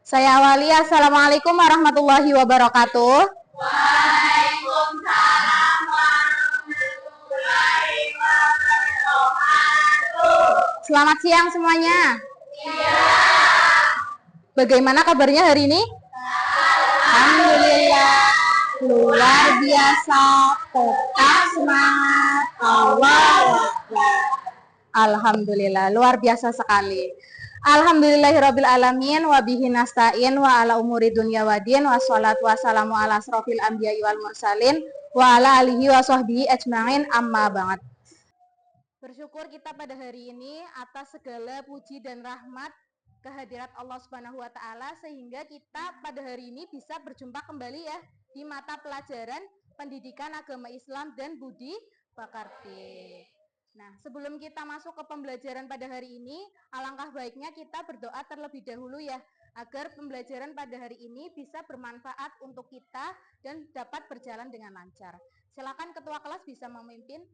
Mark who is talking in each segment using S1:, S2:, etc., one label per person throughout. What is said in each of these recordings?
S1: Saya awali. Assalamualaikum warahmatullahi wabarakatuh.
S2: Waalaikumsalam warahmatullahi wabarakatuh.
S1: Selamat siang semuanya.
S2: Siang.
S1: Bagaimana kabarnya hari ini? Alhamdulillah. Luar biasa. Tetap semangat. Allahu Akbar. Alhamdulillah, luar biasa sekali. Alhamdulillahirabbil alamin wa bihi nasta'in wa ala umuri dunya waddin wassalatu wassalamu ala asrofil anbiya'i wal mursalin wa ala alihi wa sahbihi ajma'in amma ba'd. Bersyukur kita pada hari ini atas segala puji dan rahmat kehadirat Allah Subhanahu wa taala sehingga kita pada hari ini bisa berjumpa kembali ya di mata pelajaran Pendidikan Agama Islam dan Budi Pekerti. Nah, sebelum kita masuk ke pembelajaran pada hari ini, alangkah baiknya kita berdoa terlebih dahulu ya, agar pembelajaran pada hari ini bisa bermanfaat untuk kita dan dapat berjalan dengan lancar. Silakan ketua kelas bisa memimpin.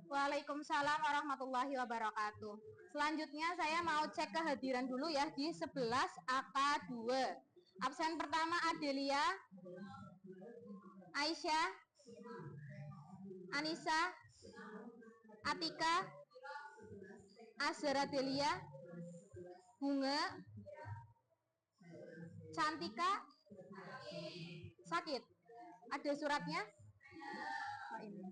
S1: Waalaikumsalam warahmatullahi wabarakatuh. Selanjutnya saya mau cek kehadiran dulu ya di 11 AK2. Absen pertama Adelia, Aisyah, Anissa, Atika, Azhara Delia, Bunga, Cantika, sakit. Ada suratnya? Oh, ini.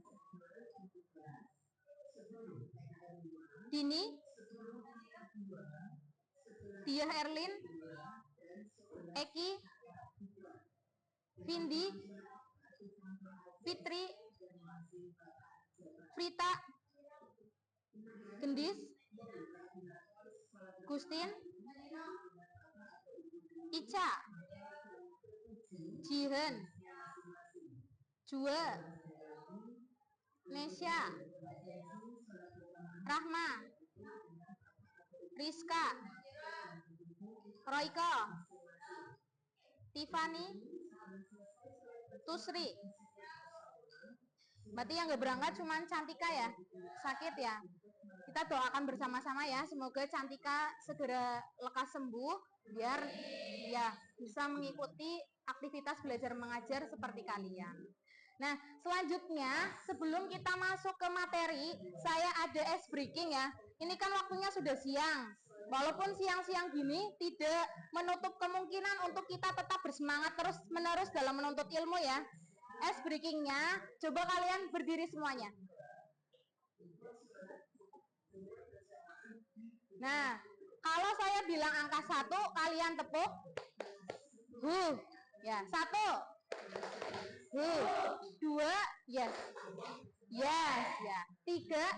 S1: Dini, Diah Erlin, Eki, Vindi, Fitri, Frita, Gendis, Gustin, Ica, Jihen, Jua, Nesya, Rahma, Rizka, Royko, Tiffany, Tusri. Berarti yang gak berangkat cuma Cantika ya, sakit ya. Kita doakan bersama-sama ya, semoga Cantika segera lekas sembuh biar ya bisa mengikuti aktivitas belajar mengajar seperti kalian. Nah, selanjutnya sebelum kita masuk ke materi, saya ada ice breaking ya. Ini kan waktunya sudah siang. Walaupun siang-siang gini tidak menutup kemungkinan untuk kita tetap bersemangat terus-menerus dalam menuntut ilmu ya. Ice breakingnya, coba kalian berdiri semuanya. Nah, kalau saya bilang angka 1, kalian tepuk. Ya, 1. 2, yes. Yes, ya. 3,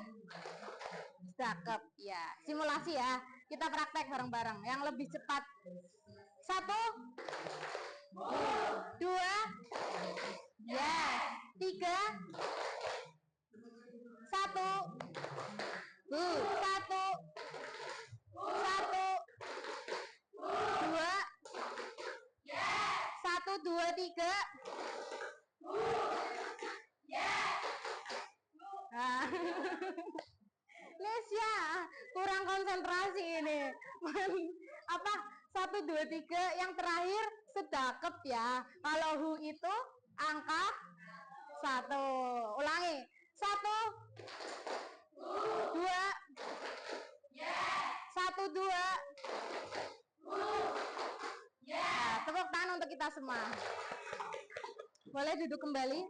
S1: cakep, ya. Simulasi ya. Kita praktek bareng-bareng yang lebih cepat. 1, 2, yes. 3, 1, 1, 2, 1, 2, 3. Nah. Nesya, kurang konsentrasi ini. Apa? 1, 2, 3, yang terakhir sedakep ya. Kalau hu itu angka 1. Ulangi. 1, 2, 1, 2. Nah, tepuk tangan untuk kita semua. Boleh duduk kembali.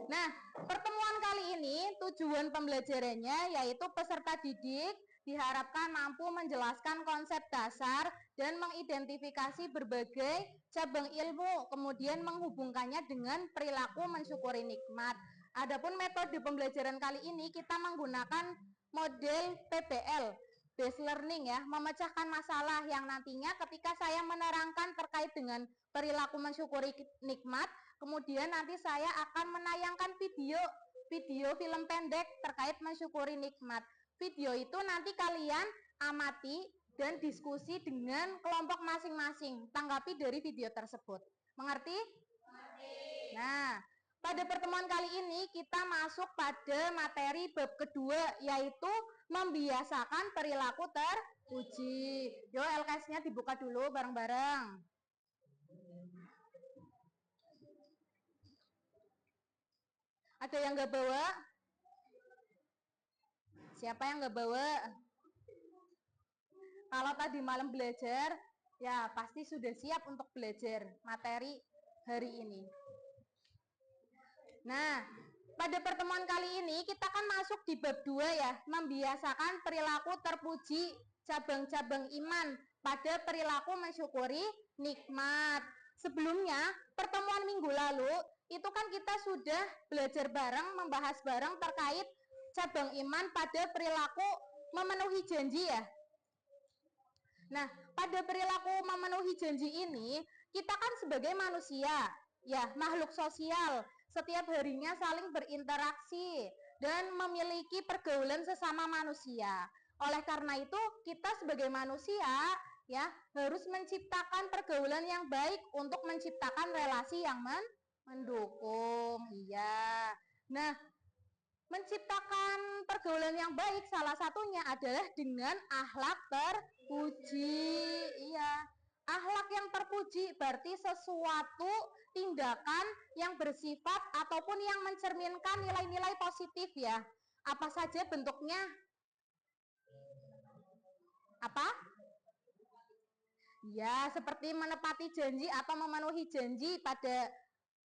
S1: Nah, pertemuan kali ini tujuan pembelajarannya yaitu peserta didik diharapkan mampu menjelaskan konsep dasar dan mengidentifikasi berbagai cabang ilmu, kemudian menghubungkannya dengan perilaku mensyukuri nikmat. Adapun metode pembelajaran kali ini kita menggunakan model PBL, based learning ya, memecahkan masalah yang nantinya ketika saya menerangkan terkait dengan perilaku mensyukuri nikmat, kemudian nanti saya akan menayangkan video film pendek terkait mensyukuri nikmat. Video itu nanti kalian amati dan diskusi dengan kelompok masing-masing. Tanggapi dari video tersebut. Mengerti? Mengerti. Nah, pada pertemuan kali ini kita masuk pada materi bab kedua, yaitu membiasakan perilaku terpuji. Yo, LKS-nya dibuka dulu bareng-bareng. Ada yang nggak bawa? Siapa yang nggak bawa? Kalau tadi malam belajar, ya pasti sudah siap untuk belajar materi hari ini. Nah, pada pertemuan kali ini kita kan masuk di bab 2 ya, membiasakan perilaku terpuji cabang-cabang iman pada perilaku mensyukuri nikmat. Sebelumnya, pertemuan minggu lalu, itu kan kita sudah belajar bareng, membahas bareng terkait cabang iman pada perilaku memenuhi janji ya. Nah, pada perilaku memenuhi janji ini, kita kan sebagai manusia, ya, makhluk sosial, setiap harinya saling berinteraksi dan memiliki pergaulan sesama manusia. Oleh karena itu, kita sebagai manusia, ya, harus menciptakan pergaulan yang baik untuk menciptakan relasi yang mendukung. Iya. Nah, menciptakan pergaulan yang baik salah satunya adalah dengan akhlak terpuji. Iya, akhlak yang terpuji berarti sesuatu tindakan yang bersifat ataupun yang mencerminkan nilai-nilai positif ya. Apa saja bentuknya? Apa? Ya, seperti menepati janji atau memenuhi janji pada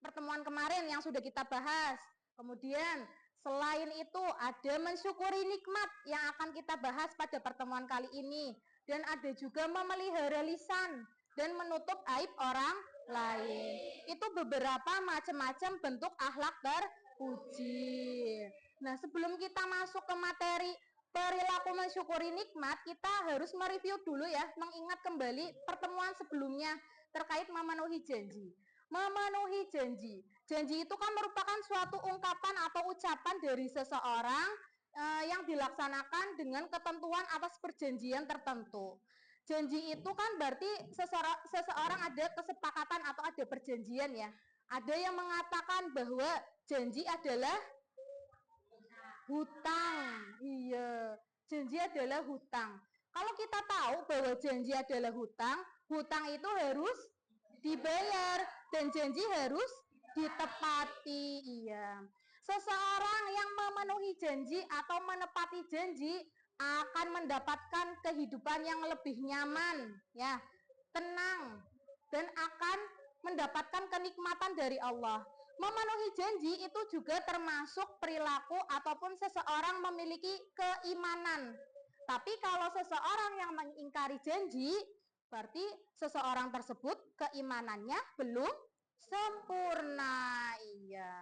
S1: pertemuan kemarin yang sudah kita bahas. Kemudian selain itu ada mensyukuri nikmat yang akan kita bahas pada pertemuan kali ini. Dan ada juga memelihara lisan dan menutup aib orang lain. Itu beberapa macam-macam bentuk akhlak terpuji. Nah, sebelum kita masuk ke materi perilaku mensyukuri nikmat, kita harus mereview dulu ya, mengingat kembali pertemuan sebelumnya terkait memenuhi janji. Memenuhi janji. Janji itu kan merupakan suatu ungkapan atau ucapan dari seseorang yang dilaksanakan dengan ketentuan atas perjanjian tertentu. Janji itu kan berarti seseorang ada kesepakatan atau ada perjanjian ya. Ada yang mengatakan bahwa janji adalah hutang. Iya, janji adalah hutang. Kalau kita tahu bahwa janji adalah hutang, hutang itu harus dibayar dan janji harus ditepati. Iya. Seseorang yang memenuhi janji atau menepati janji akan mendapatkan kehidupan yang lebih nyaman, ya, tenang, dan akan mendapatkan kenikmatan dari Allah. Memenuhi janji itu juga termasuk perilaku ataupun seseorang memiliki keimanan. Tapi kalau seseorang yang mengingkari janji, berarti seseorang tersebut keimanannya belum sempurna. Iya,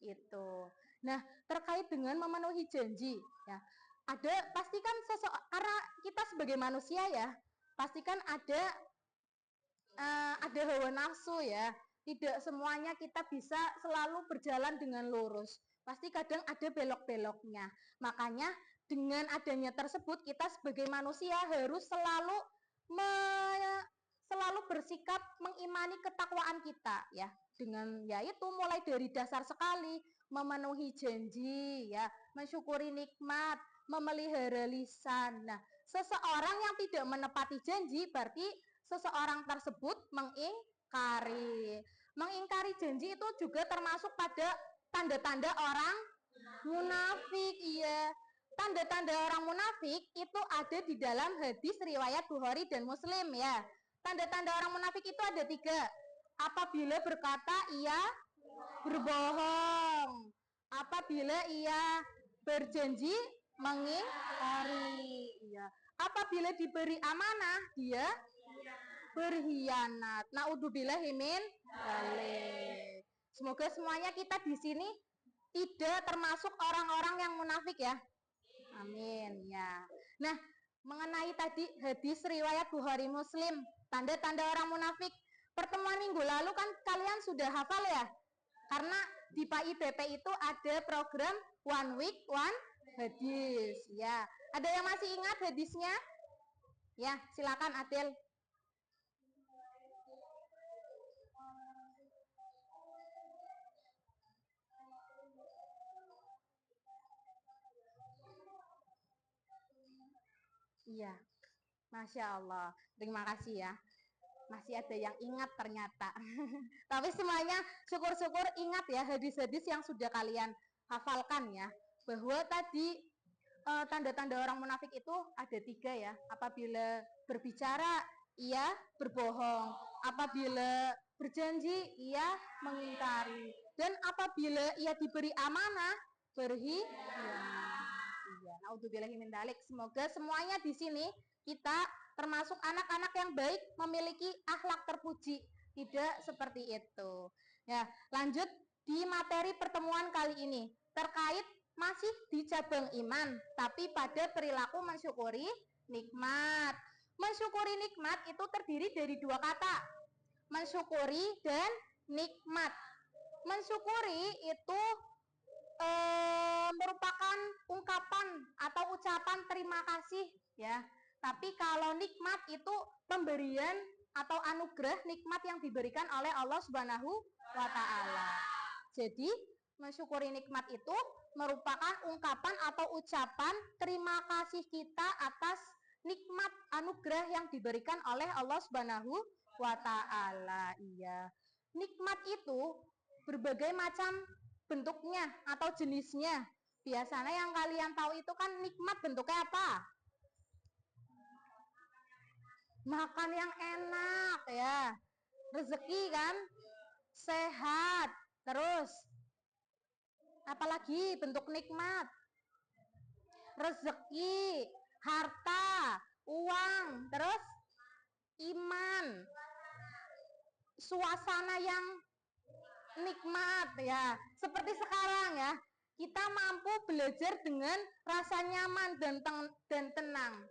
S1: itu. Nah, terkait dengan memenuhi janji, ya, pastikan karena kita sebagai manusia ya, pastikan ada hawa nafsu ya. Tidak semuanya kita bisa selalu berjalan dengan lurus. Pasti kadang ada belok-beloknya. Makanya dengan adanya tersebut kita sebagai manusia harus selalu bersikap mengimani ketakwaan kita ya. Dengan yaitu mulai dari dasar sekali memenuhi janji ya, mensyukuri nikmat, memelihara lisan. Nah, seseorang yang tidak menepati janji berarti seseorang tersebut mengingkari. Mengingkari janji itu juga termasuk pada tanda-tanda orang munafik. Iya. Tanda-tanda orang munafik itu ada di dalam hadis riwayat Bukhari dan Muslim ya. Tanda-tanda orang munafik itu ada 3. Apabila berkata ia berbohong. Apabila ia berjanji mengingkari. Ya. Apabila diberi amanah dia berkhianat. Naudzubillahi min dzalik. Semoga semuanya kita di sini tidak termasuk orang-orang yang munafik ya. Amin ya. Nah, mengenai tadi hadis riwayat Bukhari Muslim, tanda-tanda orang munafik. Pertemuan minggu lalu kan kalian sudah hafal ya? Karena di PAIBP itu ada program One Week One Hadis. Ya, ada yang masih ingat hadisnya? Ya, silakan Adil. Iya, Masya Allah. Terima kasih ya. Masih ada yang ingat ternyata. Tapi semuanya syukur-syukur ingat ya hadis-hadis yang sudah kalian hafalkan ya. Bahwa tadi tanda-tanda orang munafik itu ada 3 ya. Apabila berbicara, ia berbohong. Apabila berjanji, ia mengingkari. Dan apabila ia diberi amanah, berkhianat. Iya, naudzubillahi min dzalik. Semoga semuanya di sini kita termasuk anak-anak yang baik, memiliki akhlak terpuji, tidak seperti itu. Ya, lanjut di materi pertemuan kali ini terkait masih di cabang iman, tapi pada perilaku mensyukuri nikmat. Mensyukuri nikmat itu terdiri dari 2 kata, mensyukuri dan nikmat. Mensyukuri itu merupakan ungkapan atau ucapan terima kasih ya. Tapi kalau nikmat itu pemberian atau anugerah nikmat yang diberikan oleh Allah Subhanahu wa taala. Jadi, mensyukuri nikmat itu merupakan ungkapan atau ucapan terima kasih kita atas nikmat anugerah yang diberikan oleh Allah Subhanahu wa taala. Iya. Nikmat itu berbagai macam bentuknya atau jenisnya. Biasanya yang kalian tahu itu kan nikmat bentuknya apa? Makan yang enak ya. Rezeki kan? Sehat. Terus apalagi bentuk nikmat? Rezeki, harta, uang, terus iman. Suasana yang nikmat ya, seperti sekarang ya, kita mampu belajar dengan rasa nyaman dan tenang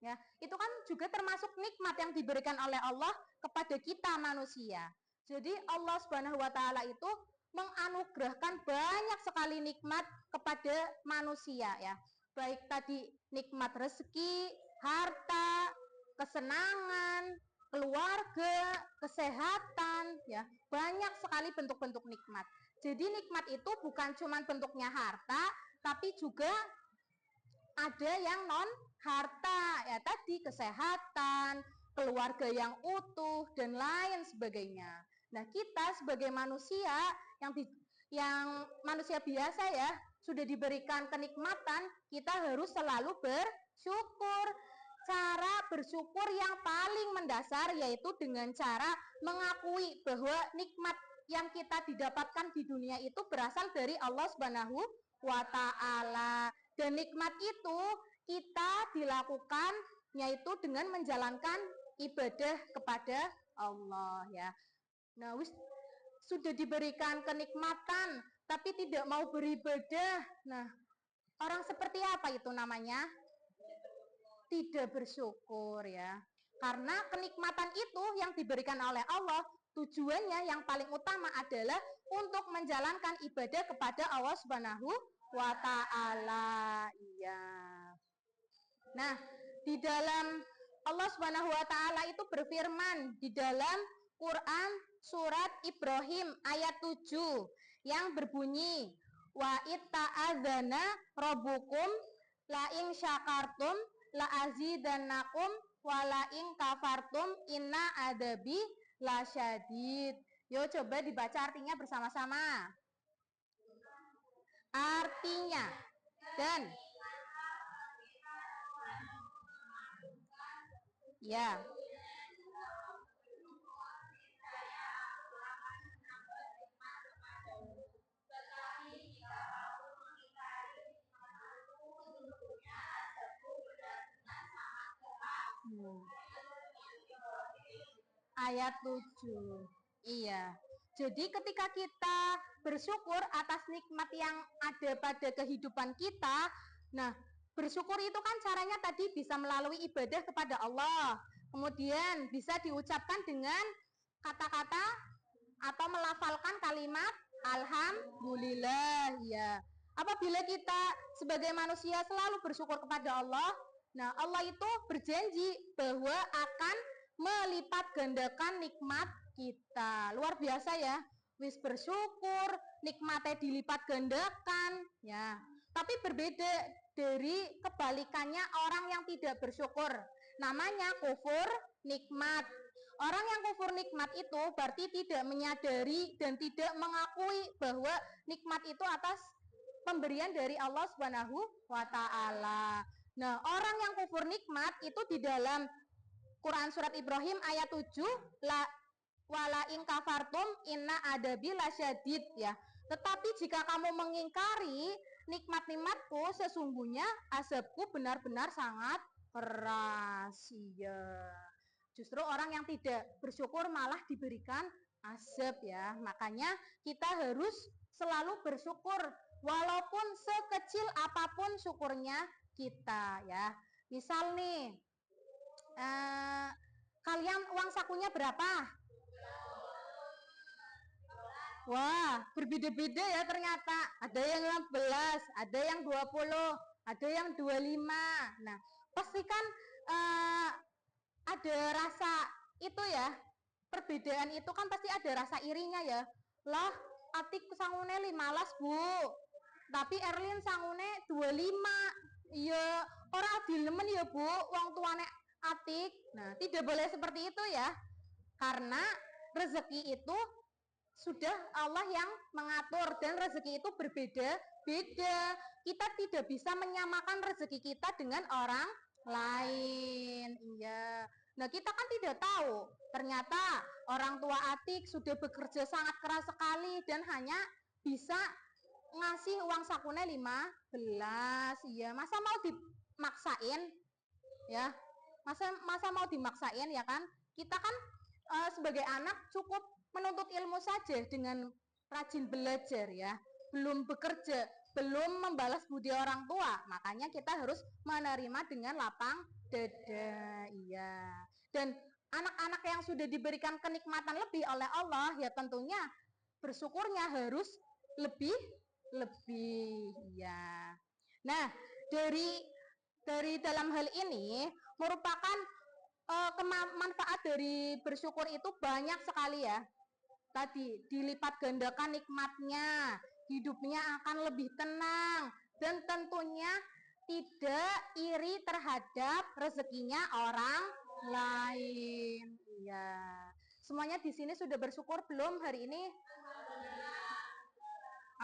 S1: ya, itu kan juga termasuk nikmat yang diberikan oleh Allah kepada kita manusia. Jadi Allah Subhanahu wa taala itu menganugerahkan banyak sekali nikmat kepada manusia ya, baik tadi nikmat rezeki, harta, kesenangan, keluarga, kesehatan ya, banyak sekali bentuk-bentuk nikmat. Jadi nikmat itu bukan cuma bentuknya harta, tapi juga ada yang non harta ya, tadi kesehatan, keluarga yang utuh dan lain sebagainya. Nah, kita sebagai manusia yang manusia biasa ya, sudah diberikan kenikmatan, kita harus selalu bersyukur. Cara bersyukur yang paling mendasar yaitu dengan cara mengakui bahwa nikmat yang kita didapatkan di dunia itu berasal dari Allah Subhanahu wa taala. Dan nikmat itu kita dilakukan yaitu dengan menjalankan ibadah kepada Allah ya. Nah, sudah diberikan kenikmatan tapi tidak mau beribadah. Nah, orang seperti apa itu namanya? Tidak bersyukur ya. Karena kenikmatan itu yang diberikan oleh Allah, tujuannya yang paling utama adalah untuk menjalankan ibadah kepada Allah Subhanahu wa taala. Iya. Nah, di dalam Allah Subhanahu wa taala itu berfirman di dalam Quran surat Ibrahim ayat 7 yang berbunyi, wa itta'adzana rabbukum la in syakartum la azidannakum wa la in kafartum inna adabi lasyadid. Yo, coba dibaca artinya bersama-sama. Artinya dan ya. ayat 7. Iya. Jadi ketika kita bersyukur atas nikmat yang ada pada kehidupan kita, nah bersyukur itu kan caranya tadi bisa melalui ibadah kepada Allah. Kemudian bisa diucapkan dengan kata-kata atau melafalkan kalimat alhamdulillah, ya. Apabila kita sebagai manusia selalu bersyukur kepada Allah, nah Allah itu berjanji bahwa akan melipat gandakan nikmat kita. Luar biasa ya. Wis bersyukur, nikmatnya dilipat gandakan, ya. Tapi berbeda dari kebalikannya orang yang tidak bersyukur. Namanya kufur nikmat. Orang yang kufur nikmat itu berarti tidak menyadari dan tidak mengakui bahwa nikmat itu atas pemberian dari Allah Subhanahu wa taala. Nah, orang yang kufur nikmat itu di dalam Quran surat Ibrahim ayat 7, la wala in kafartum inna adabi lasyadid, ya. Tetapi jika kamu mengingkari nikmat-nikmatku, sesungguhnya azabku benar-benar sangat keras, ya. Justru orang yang tidak bersyukur malah diberikan azab, ya. Makanya kita harus selalu bersyukur walaupun sekecil apapun syukurnya kita, ya. Misal nih, kalian uang sakunya berapa? Wah, berbeda-beda ya ternyata. Ada yang 15, ada yang 20, ada yang 25. Nah, pastikan ada rasa itu ya. Perbedaan itu kan pasti ada rasa irinya ya. Lah, Atik sangune 15, Bu. Tapi Erlin sangune 25. Iya, orang dilemen ya, Bu, wong tuane Atik. Nah, tidak boleh seperti itu ya. Karena rezeki itu sudah Allah yang mengatur dan rezeki itu berbeda-beda. Kita tidak bisa menyamakan rezeki kita dengan orang lain. Iya. Nah, kita kan tidak tahu. Ternyata orang tua Atik sudah bekerja sangat keras sekali dan hanya bisa ngasih uang sakunya 15. Iya, masa mau dimaksain? Ya. Masa mau dimaksain, ya kan? Kita kan sebagai anak cukup menuntut ilmu saja dengan rajin belajar, ya. Belum bekerja, belum membalas budi orang tua, makanya kita harus menerima dengan lapang dada, iya. Dan anak-anak yang sudah diberikan kenikmatan lebih oleh Allah, ya tentunya bersyukurnya harus lebih ya. Nah, dari dalam hal ini merupakan manfaat dari bersyukur itu banyak sekali ya. Tadi dilipat gandakan nikmatnya, hidupnya akan lebih tenang dan tentunya tidak iri terhadap rezekinya orang lain. Iya. Semuanya di sini sudah bersyukur belum hari ini?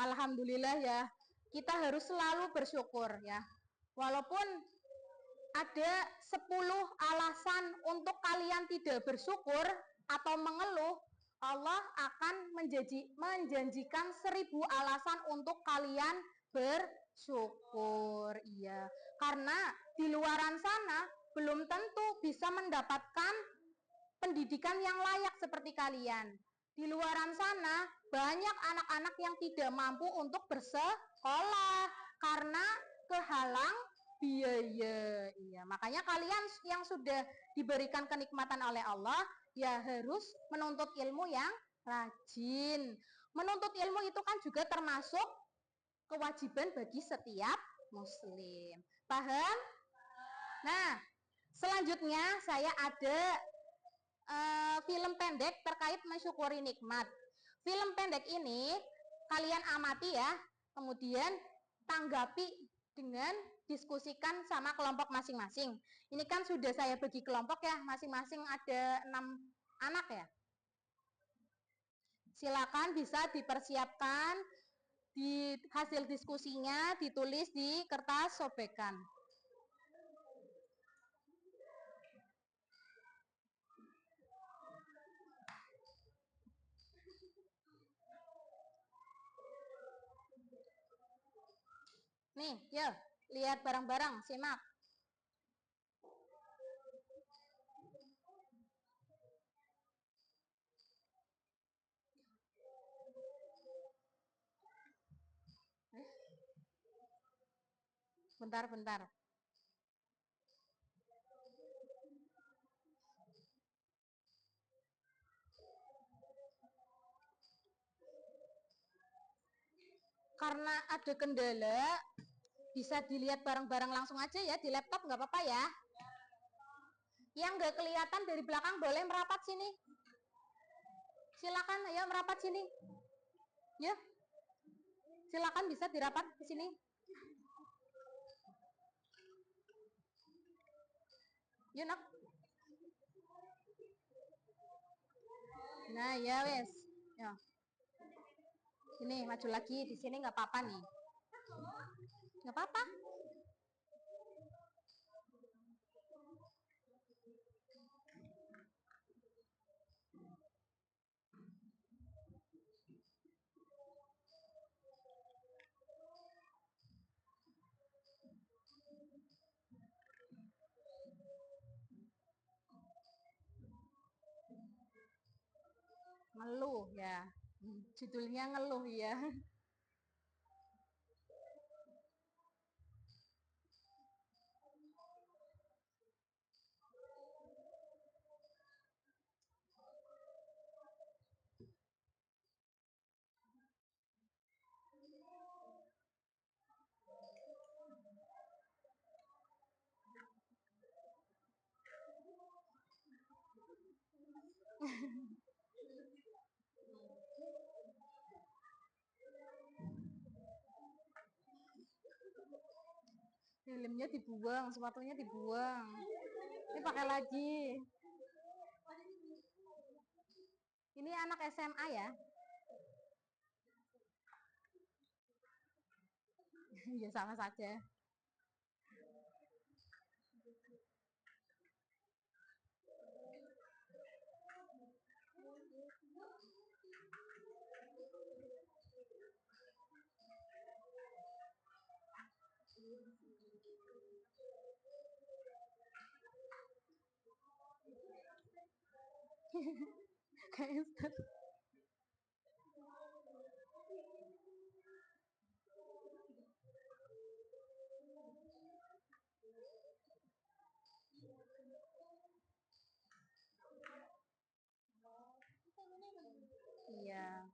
S1: Alhamdulillah ya. Kita harus selalu bersyukur ya. Walaupun ada 10 alasan untuk kalian tidak bersyukur atau mengeluh, Allah akan menjanjikan 1000 alasan untuk kalian bersyukur. Iya, karena di luaran sana belum tentu bisa mendapatkan pendidikan yang layak seperti kalian. Di luaran sana banyak anak-anak yang tidak mampu untuk bersekolah karena kehalang biaya. Iya, makanya kalian yang sudah diberikan kenikmatan oleh Allah ya harus menuntut ilmu yang rajin. Menuntut ilmu itu kan juga termasuk kewajiban bagi setiap muslim. Paham? Nah, selanjutnya saya ada film pendek terkait mensyukuri nikmat. Film pendek ini kalian amati ya, kemudian tanggapi dengan diskusikan sama kelompok masing-masing. Ini kan sudah saya bagi kelompok ya, masing-masing ada 6 anak ya. Silakan bisa dipersiapkan di hasil diskusinya, ditulis di kertas sobekan. Nih, yuk, lihat bareng-bareng, simak. Bentar. Karena ada kendala, bisa dilihat bareng-bareng langsung aja ya di laptop, nggak apa-apa ya. Yang nggak kelihatan dari belakang boleh merapat sini. Silakan, ayo merapat sini. Ya, silakan bisa dirapat ke sini. Yuk nak. Nah ya wes. Ya. Ini maju lagi di sini nggak apa-apa nih. Nggak apa-apa. Ngeluh ya. Judulnya ngeluh ya. Filmnya dibuang, sepatunya dibuang. Ini pakai lagi. Ini anak SMA ya. Ya sama saja. Kayak Ustaz. Iya.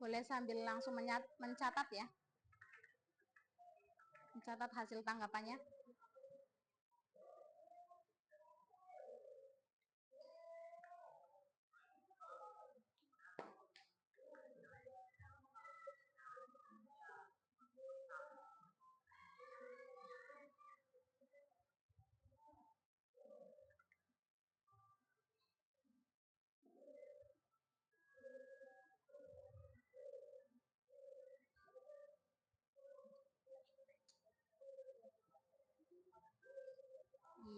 S1: Boleh sambil langsung mencatat ya. Mencatat hasil tanggapannya.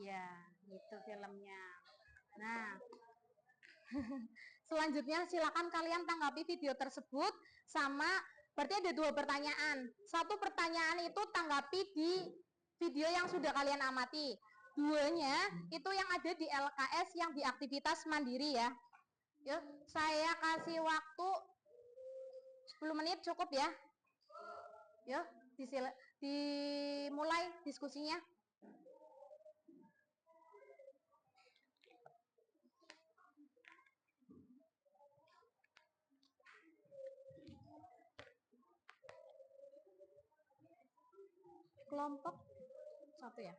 S1: Iya, itu filmnya. Nah, selanjutnya silakan kalian tanggapi video tersebut sama berarti ada 2 pertanyaan. Satu pertanyaan itu tanggapi di video yang sudah kalian amati. 2-nya itu yang ada di LKS yang di aktivitas mandiri ya. Yuk, saya kasih waktu 10 menit cukup ya. Yuk, dimulai diskusinya. Kelompok 1 ya.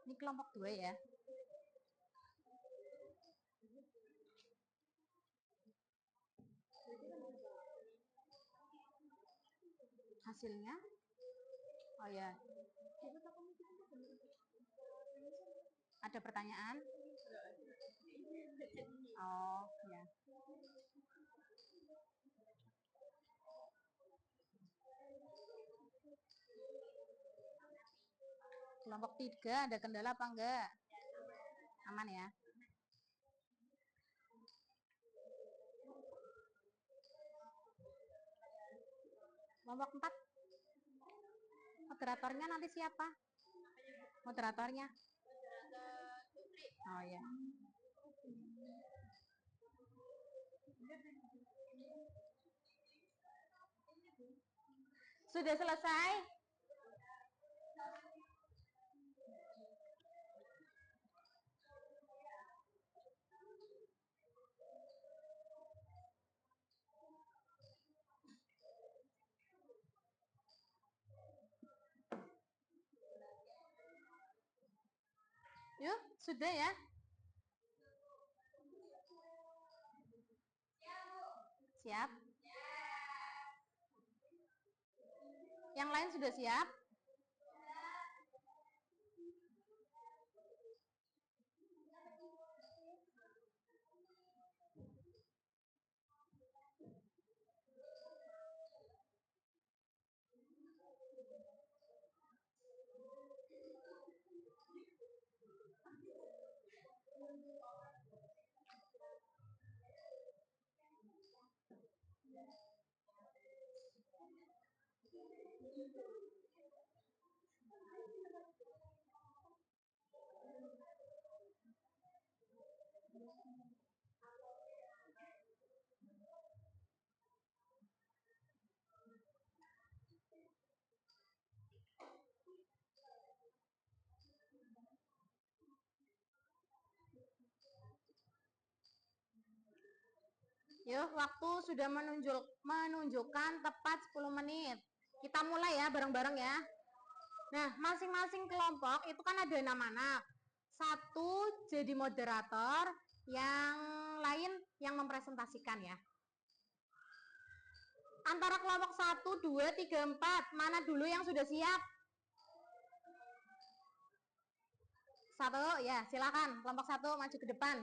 S1: Ini kelompok 2 ya. Hasilnya? Oh ya. Ada pertanyaan? Oh ya. Kelompok 3 ada kendala apa enggak? Aman ya. Kelompok 4. Moderatornya nanti siapa? Moderatornya? Oh ya. Sudah selesai? Yuk, sudah ya? Siap? Yang lain sudah siap? Yuk, waktu sudah menunjukkan tepat 10 menit. Kita mulai ya, bareng-bareng ya. Nah, masing-masing kelompok itu kan ada 6 anak. 1 jadi moderator, yang lain yang mempresentasikan ya. Antara kelompok 1, 2, 3, 4, mana dulu yang sudah siap? 1, ya silakan. Kelompok 1 maju ke depan.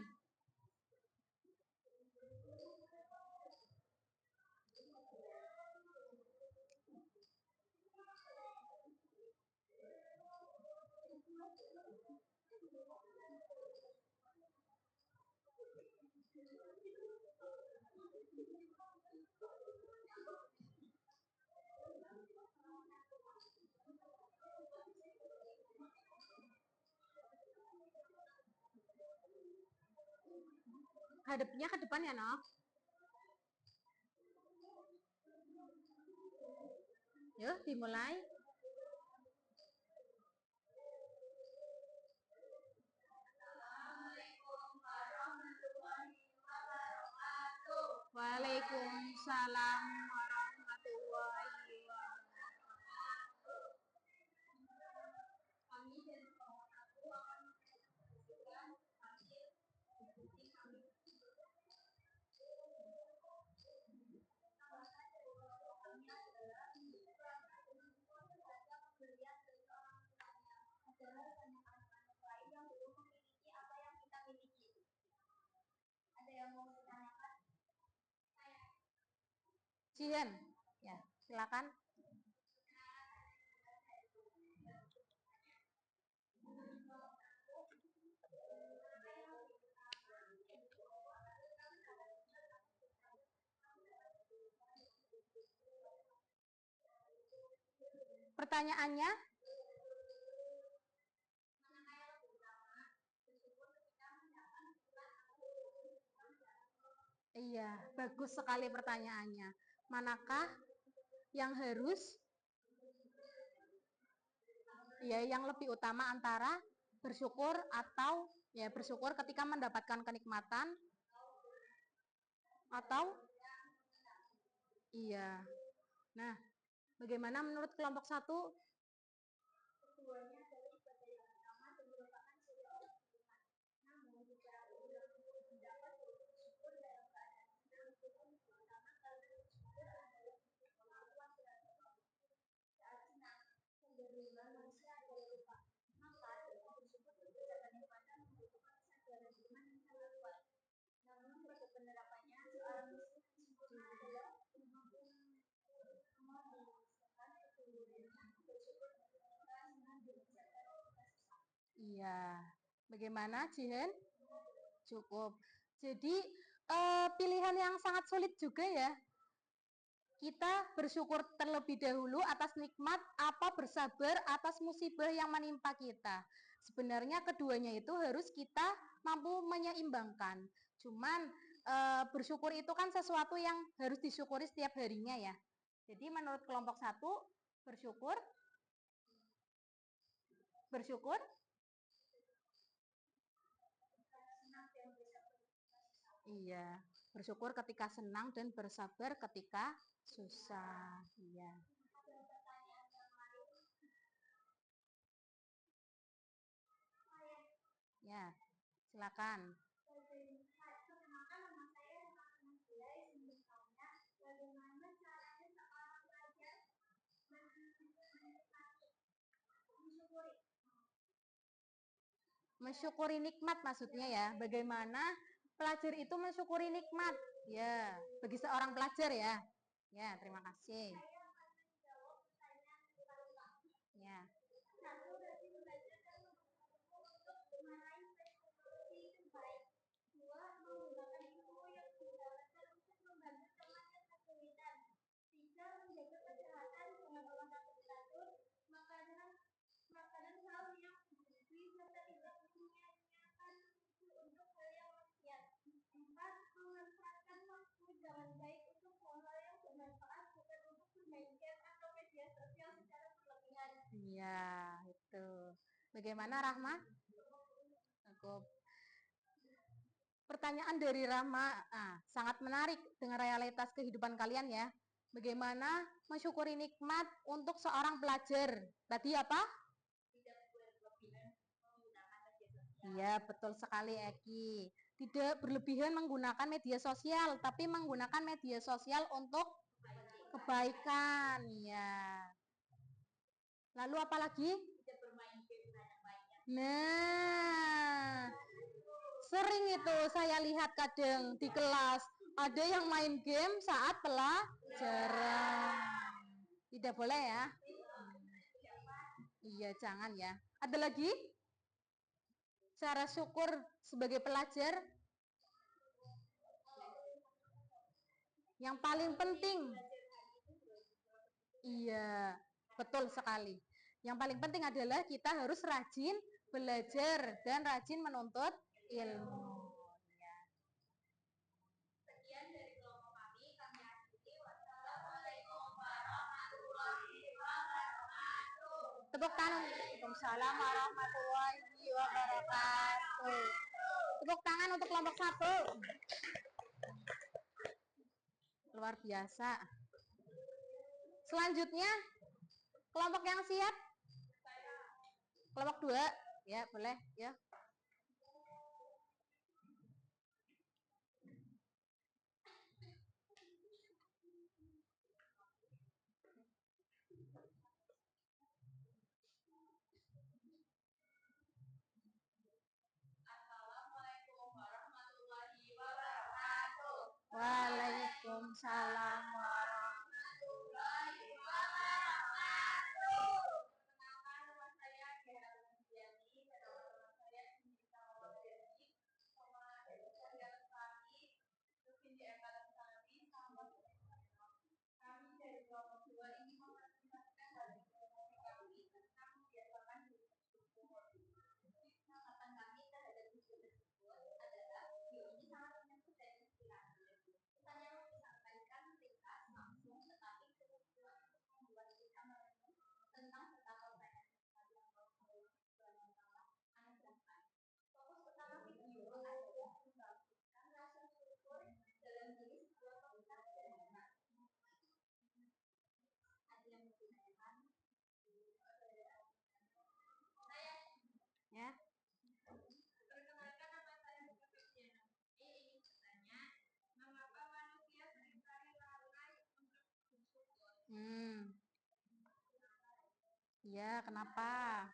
S1: Hadapnya ke depan ya, Nok. Yuk, dimulai.
S2: Assalamualaikum warahmatullahi wabarakatuh.
S1: Waalaikumsalam warahmatullahi wabarakatuh.
S2: Kami dari kelompok aku akan mempresentasikan hasil diskusi kami. Salah satu dari kelompok kami adalah saja pemberian dari orang tuanya adalah banyak anak-anak lain yang belum memiliki apa yang kita miliki. Ada yang mau ditanyakan? Saya.
S1: Jihan, ya silakan. Pertanyaannya,
S2: Manakah yang lebih utama? Bersyukur ketika mendapat nikmat atau
S1: iya, bagus sekali pertanyaannya. Manakah yang harus, ya, yang lebih utama antara bersyukur atau ya bersyukur ketika mendapatkan kenikmatan atau iya. Nah, bagaimana menurut kelompok 1?
S2: keduanya adalah ibadah yang utama dan merupakan ciri orang beriman. Namun, jika mendapat bersyukur dalam keadaan senang itu pun utama karena bersyukur adalah kemampuan terhadap Allah. Saat senang, kecenderungan manusia adalah lupa. Maka, dengan bersyukur ketika kenikmatan membutuhkan kesadaran iman yang sangat kuat. Namun, pada penerapannya, seorang muslim sempurna adalah memaksakan kecenderungannya bersyukur ketika senang dan bersabar ketika susah.
S1: Iya. Bagaimana, Jihan? Cukup. Jadi, pilihan yang sangat sulit juga ya. Kita bersyukur terlebih dahulu atas nikmat apa bersabar atas musibah yang menimpa kita. Sebenarnya keduanya itu harus kita mampu menyeimbangkan. Cuman bersyukur itu kan sesuatu yang harus disyukuri setiap harinya ya. Jadi menurut kelompok 1, bersyukur iya, bersyukur ketika senang dan bersabar ketika susah. Iya.
S2: Ada pertanyaan yang lain?
S1: Ya, silakan.
S2: Perkenalkan nama saya Rahman Zulay. Sebelum tanya, bagaimana caranya seorang pelajar mensyukuri?
S1: Mensyukuri nikmat maksudnya ya. Bagaimana pelajar itu mensyukuri nikmat? Ya, bagi seorang pelajar ya. Ya, terima kasih.
S2: Saya akan menjawab pertanyaan berulang.
S1: Ya.
S2: Satu, rajin belajar dan untuk meraih prestasi terbaik. Dua, menggunakan ilmu yang didapatkan untuk membantu teman yang kesulitan. Tiga, menjaga kesehatan dengan olahraga teratur, makanan sahur yang bergizi serta tidak menyia-nyiakan waktu untuk hal yang maksiat. Empat, memanfaatkan waktu dengan baik untuk hal-hal yang bermanfaat, bukan untuk bermain game atau media sosial secara berlebihan.
S1: Iya, itu. Bagaimana Rahma? Cukup. Pertanyaan dari Rahma sangat menarik dengan realitas kehidupan kalian ya. Bagaimana mensyukuri nikmat untuk seorang pelajar? Tadi apa?
S2: Tidak berlebihan menggunakan media sosial.
S1: Iya, betul sekali Eki. Tidak berlebihan menggunakan media sosial, tapi menggunakan media sosial untuk kebaikan. Ya. Lalu apa lagi?
S2: Tidak bermain game banyak-banyak.
S1: Nah, sering itu saya lihat kadang di kelas ada yang main game saat pelajaran. Tidak boleh ya? Iya, jangan ya. Ada lagi? Cara syukur sebagai pelajar yang paling penting. Iya, betul sekali. Yang paling penting adalah kita harus rajin belajar dan rajin menuntut ilmu. Ya.
S2: Sekian dari kelompok kami akhiri. Wassalamualaikum warahmatullahi wabarakatuh.
S1: Tepuk tangan. Waalaikumsalam warahmatullahi wabarakatuh. Tepuk tangan untuk kelompok 1. Luar biasa. Selanjutnya, kelompok yang siap? Kelompok 2. Ya, boleh. Ya.
S2: Assalamualaikum warahmatullahi wabarakatuh.
S1: Waalaikumsalam
S2: warahmatullahi wabarakatuh. Perkenalkan, nama saya Gerhard Mujiani dan nama saya Sinta Mawadani. Sama dari kami, Provinsi Angkatan Kami, sama kami dari kelompok 2 ini mempresentasikan hal
S1: Ya, kenapa?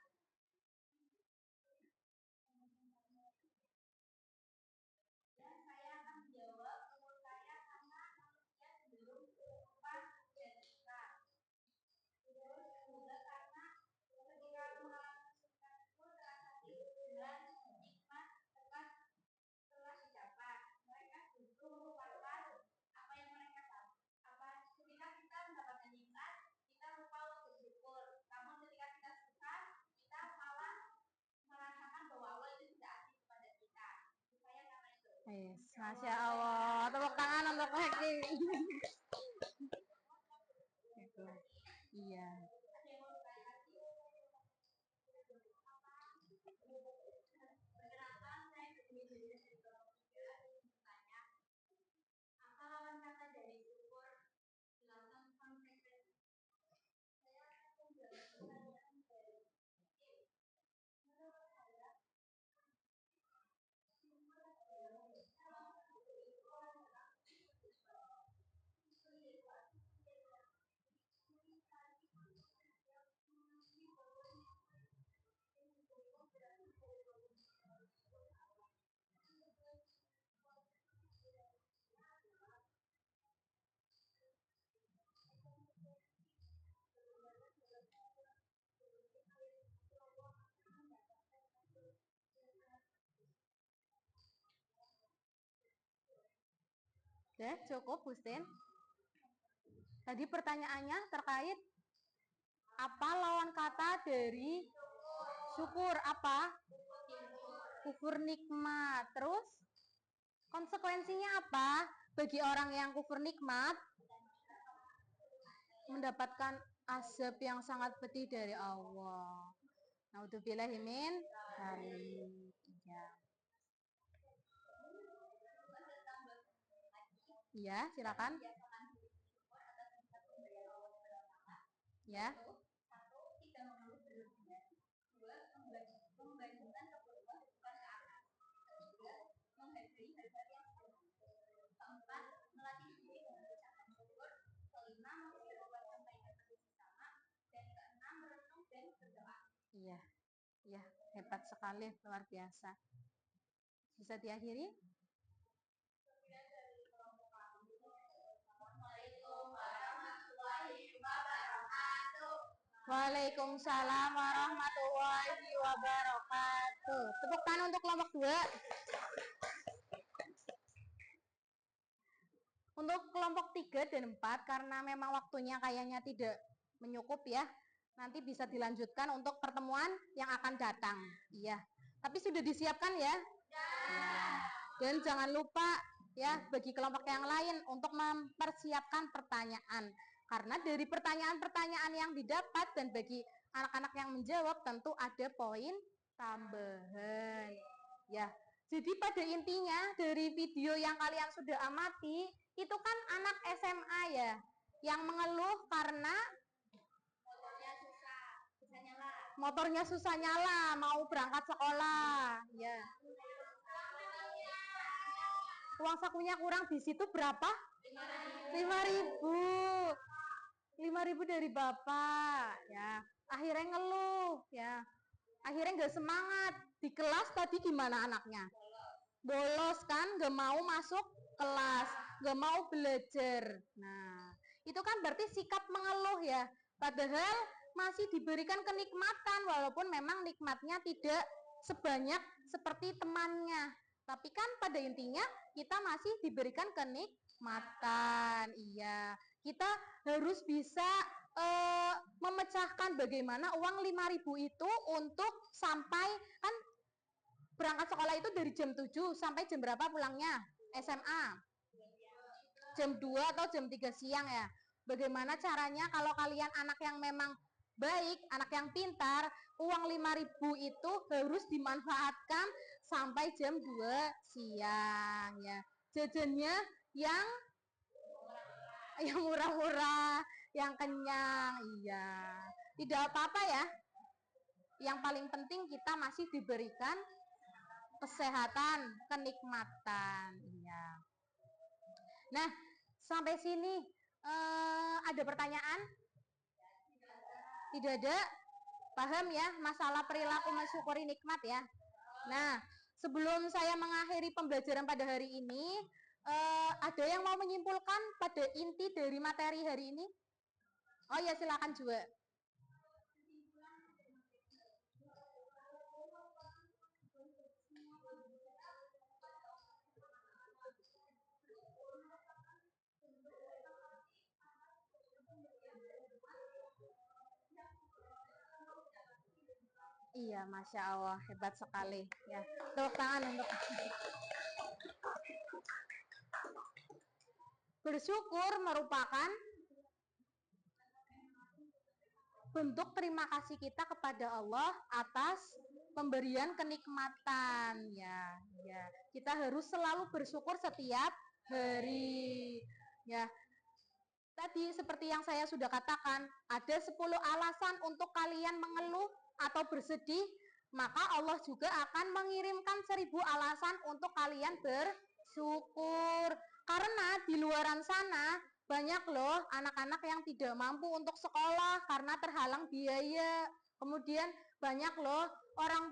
S2: Dan saya akan menjawab menurut saya karena manusia cenderung lupa dan lupa. Terus juga karena ketika mengalami kesulitan itu terasa dan nikmat telah didapat. Mereka justru melupakan apa yang mereka tahu. Ketika kita mendapatkan nikmat, kita lupa untuk bersyukur. Namun ketika kita susah, kita malah merasakan bahwa Allah itu tidak adil kepada kita. Saya karena itu.
S1: Yes, Masya Allah. Tepuk tangan untuk Heki. Itu. Iya.
S2: Perkenalkan, saya Dwi bertanya, apa lawan kata dari syukur? Silakan sampaikan. Saya akan menjawab pertanyaan dari menurut saya syukur adalah
S1: Oke, cukup, Hustin. Tadi pertanyaannya terkait apa lawan kata dari syukur? Apa? Kufur nikmat. Terus konsekuensinya apa? Bagi orang yang kufur nikmat, mendapatkan azab yang sangat pedih dari Allah. Naudzubillahi min dzalik. Ya. Iya, silakan. Ya.
S2: Satu, tidak mengeluh berlebihan. Dua, membandingkan keperluan bukan ke atas. Ketiga, menghargai hal-hal yang sederhana. Keempat, melatih diri mengucapkan syukur. Kelima, mempersiapkan kebaikan bagi sesama. Dan keenam, merenung dan berdoa.
S1: Iya, ya, hebat sekali, luar biasa. Bisa diakhiri?
S2: Assalamualaikum warahmatullahi wabarakatuh.
S1: Waalaikumsalam warahmatullahi wabarakatuh. Tepuk tangan untuk kelompok 2. Untuk kelompok 3 dan 4, karena memang waktunya kayaknya tidak menyukup ya, nanti bisa dilanjutkan untuk pertemuan yang akan datang. Iya. Tapi sudah disiapkan ya? Ya. Dan jangan lupa ya bagi kelompok yang lain untuk mempersiapkan pertanyaan. Karena dari pertanyaan-pertanyaan yang didapat dan bagi anak-anak yang menjawab tentu ada poin tambahan. Ya. Jadi pada intinya dari video yang kalian sudah amati itu kan anak SMA ya yang mengeluh karena motornya susah nyala mau berangkat sekolah ya. Uang sakunya kurang, di situ berapa? 5.000. 5.000 dari bapak ya. Akhirnya ngeluh ya. Akhirnya nggak semangat di kelas. Tadi gimana anaknya? Bolos kan, nggak mau masuk kelas, nggak mau belajar. Nah, itu kan berarti sikap mengeluh ya. Padahal masih diberikan kenikmatan, walaupun memang nikmatnya tidak sebanyak seperti temannya. Tapi kan pada intinya kita masih diberikan kenikmatan. Iya, kita harus bisa memecahkan bagaimana uang 5.000 itu untuk sampai kan berangkat sekolah itu dari jam 7 sampai jam berapa pulangnya? SMA. Jam 2 atau jam 3 siang ya. Bagaimana caranya kalau kalian anak yang memang baik, anak yang pintar, uang 5.000 itu harus dimanfaatkan sampai jam 2 siang ya. Jajannya yang murah-murah, yang kenyang, iya. Tidak apa-apa ya. Yang paling penting kita masih diberikan kesehatan, kenikmatan. Iya. Nah, sampai sini Ada pertanyaan? Tidak ada? Paham ya masalah perilaku mensyukuri nikmat ya. Nah, sebelum saya mengakhiri pembelajaran pada hari ini, ada yang mau menyimpulkan pada inti dari materi hari ini? Oh ya, silakan juga. Iya, Masya Allah, hebat sekali. Ya, tepuk tangan untuk bersyukur merupakan bentuk terima kasih kita kepada Allah atas pemberian kenikmatan ya. Ya, kita harus selalu bersyukur setiap hari. Ya, tadi seperti yang saya sudah katakan, ada 10 alasan untuk kalian mengeluh atau bersedih, maka Allah juga akan mengirimkan 1000 alasan untuk kalian bersyukur. Karena di luaran sana banyak loh anak-anak yang tidak mampu untuk sekolah karena terhalang biaya. Kemudian banyak loh orang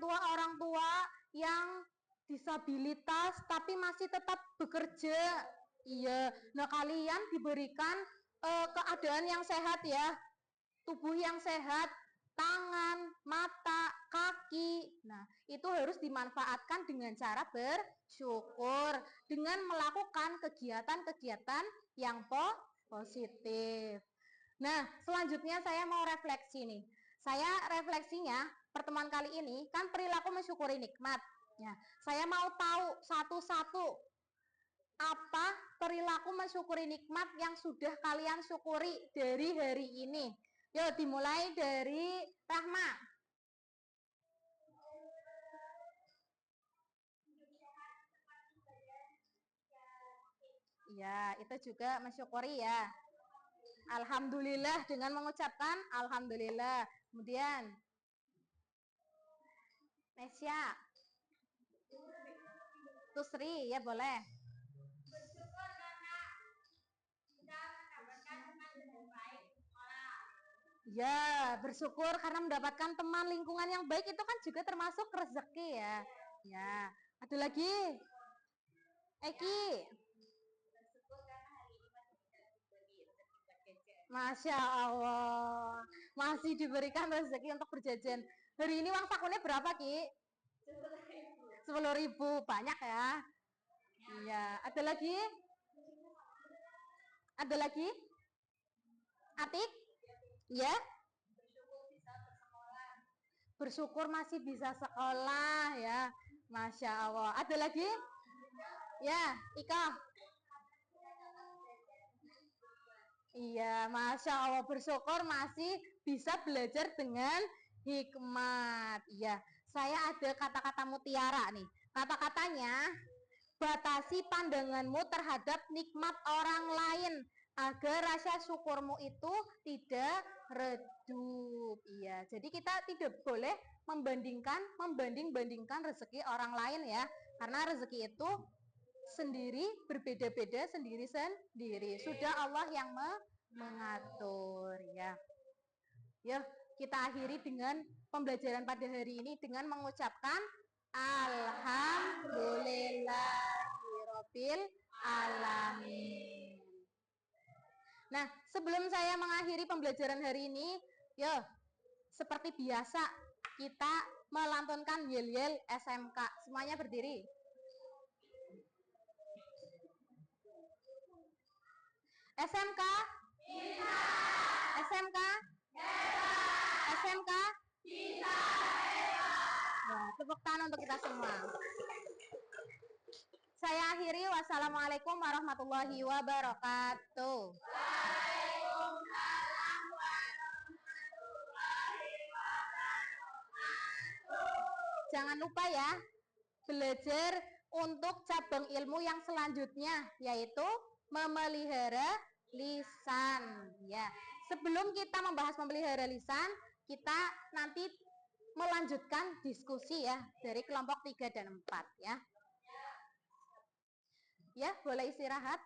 S1: tua yang disabilitas tapi masih tetap bekerja. Iya, nah kalian diberikan keadaan yang sehat ya, tubuh yang sehat, tangan, mata, kaki. Nah, itu harus dimanfaatkan dengan cara bersyukur dengan melakukan kegiatan-kegiatan yang positif. Nah, selanjutnya saya mau refleksi nih. Saya refleksinya pertemuan kali ini kan perilaku mensyukuri nikmat. Ya, saya mau tahu satu-satu apa perilaku mensyukuri nikmat yang sudah kalian syukuri dari hari ini. Yuk dimulai dari Rahma. Ya, itu juga mensyukuri ya. Alhamdulillah dengan mengucapkan Alhamdulillah. Kemudian Nesya. Tusri, ya boleh.
S2: Bersyukur karena kita mendapatkan teman yang baik.
S1: Ya, bersyukur karena mendapatkan teman lingkungan yang baik itu kan juga termasuk rezeki ya. Ya, ada lagi. Eki.
S2: Bersyukur karena hari ini masih bisa diberi rezeki berjajan.
S1: Masya Allah, masih diberikan rezeki untuk berjajan. Hari ini uang sakunya berapa Ki? 10.000, banyak ya. Iya, ada lagi? Ada lagi? Atik? Ya? Bersyukur masih bisa sekolah ya. Masya Allah. Ada lagi? Ya, Ika. Iya, Masya Allah, bersyukur masih bisa belajar dengan hikmat. Iya, saya ada kata-kata mutiara nih. Kata-katanya, batasi pandanganmu terhadap nikmat orang lain agar rasa syukurmu itu tidak redup. Iya, jadi kita tidak boleh membanding-bandingkan rezeki orang lain ya. Karena rezeki itu sendiri berbeda-beda sendiri-sendiri. Sudah Allah yang mengatur ya. Yuk, kita akhiri dengan pembelajaran pada hari ini dengan mengucapkan Alhamdulillahirabbil alamin. Nah, sebelum saya mengakhiri pembelajaran hari ini, yuk seperti biasa kita melantunkan yel-yel SMK. Semuanya berdiri. SMK? Bisa. SMK? Hebat. SMK? Bisa. Hebat. Nah, tepuk tangan untuk kita semua. Saya akhiri. Wassalamualaikum warahmatullahi wabarakatuh. Waalaikumsalam warahmatullahi wabarakatuh. Jangan lupa ya, belajar untuk cabang ilmu yang selanjutnya, yaitu memelihara lisan ya. Sebelum kita membahas memelihara lisan, kita nanti melanjutkan diskusi ya dari kelompok 3 dan 4 ya. Ya, boleh istirahat.